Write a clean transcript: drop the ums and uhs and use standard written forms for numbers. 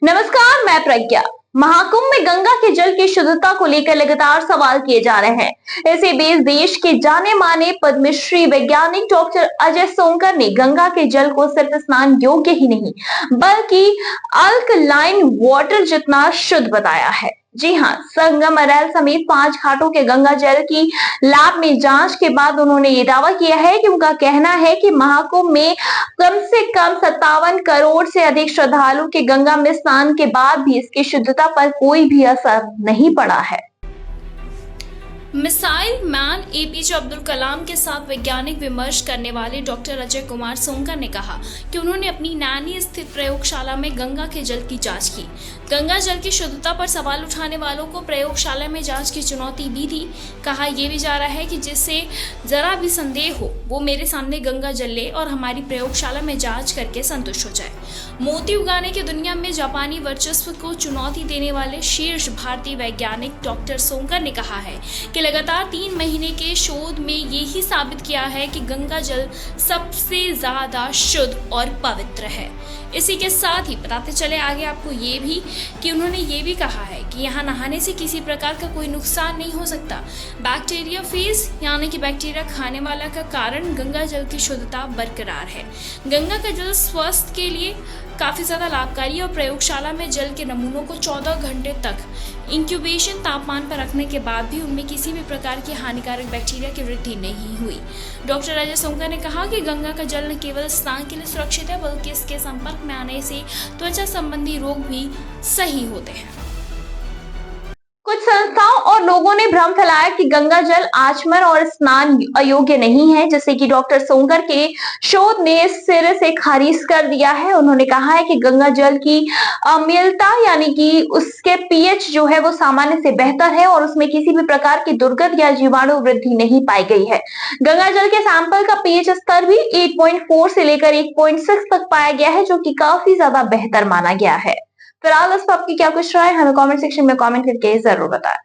नमस्कार, मैं प्रज्ञा। महाकुंभ में गंगा के जल की शुद्धता को लेकर लगातार सवाल किए जा रहे हैं। इसी बीच देश के जाने माने पद्मश्री वैज्ञानिक डॉक्टर अजय सोंकर ने गंगा के जल को सिर्फ स्नान योग्य ही नहीं बल्कि अल्कलाइन वाटर जितना शुद्ध बताया है। जी हाँ, संगम, अरैल समेत 5 घाटों के गंगा जल की लैब में जांच के बाद उन्होंने ये दावा किया है कि उनका कहना है कि महाकुंभ में कम से कम 57 करोड़ से अधिक श्रद्धालु के गंगा में स्नान के बाद भी इसकी शुद्धता पर कोई भी असर नहीं पड़ा है। Missile man APJ Abdul Kalam के साथ वैज्ञानिक विमर्श करने वाले डॉक्टर अजय कुमार सोंकर ने कहा कि उन्होंने अपनी नैनी स्थित प्रयोगशाला में गंगा के जल की जांच की। गंगा जल की शुद्धता पर सवाल उठाने वालों को प्रयोगशाला में जांच की चुनौती भी दी। कहा यह भी जा रहा है कि जिससे जरा भी संदेह हो वो मेरे सामने गंगा जल ले और हमारी प्रयोगशाला में जांच करके संतुष्ट हो जाए। मोती उगाने की दुनिया में जापानी वर्चस्व को चुनौती देने वाले शीर्ष भारतीय वैज्ञानिक डॉक्टर सोंकर ने कहा है कि लगातार 3 महीने के शोध में यही साबित किया है कि गंगा जल सबसे ज्यादा शुद्ध और पवित्र है। इसी के साथ ही बताते चले आगे आपको ये भी कि उन्होंने ये भी कहा है कि यहाँ नहाने से किसी प्रकार का कोई नुकसान नहीं हो सकता। बैक्टीरिया फेज यानी कि बैक्टीरिया खाने वाला का कारण गंगा जल की शुद्धता बरकरार है। गंगा का जल स्वास्थ्य के लिए काफ़ी ज़्यादा लाभकारी है और प्रयोगशाला में जल के नमूनों को 14 घंटे तक इंक्यूबेशन तापमान पर रखने के बाद भी उनमें किसी भी प्रकार की हानिकारक बैक्टीरिया की वृद्धि नहीं हुई। डॉक्टर अजय सोंकर ने कहा कि गंगा का जल न केवल स्नान के लिए सुरक्षित है बल्कि इसके संपर्क में आने से त्वचा संबंधी रोग भी सही होते हैं। कुछ संस्थाओं और लोगों ने भ्रम फैलाया कि गंगा जल आचमन और स्नान अयोग्य नहीं है, जिससे कि डॉक्टर सोंकर के शोध ने सिरे से खारिज कर दिया है। उन्होंने कहा है कि गंगा जल की अम्लता यानी कि उसके पीएच जो है वो सामान्य से बेहतर है और उसमें किसी भी प्रकार की दुर्गंध या जीवाणु वृद्धि नहीं पाई गई है। गंगा जल के सैंपल का पीएच स्तर भी 8.4 से लेकर 8.6 तक पाया गया है, जो कि काफी ज्यादा बेहतर माना गया है। फिलहाल इस पर आपकी क्या कुछ राय, हमें कमेंट सेक्शन में कमेंट करके जरूर बताएं।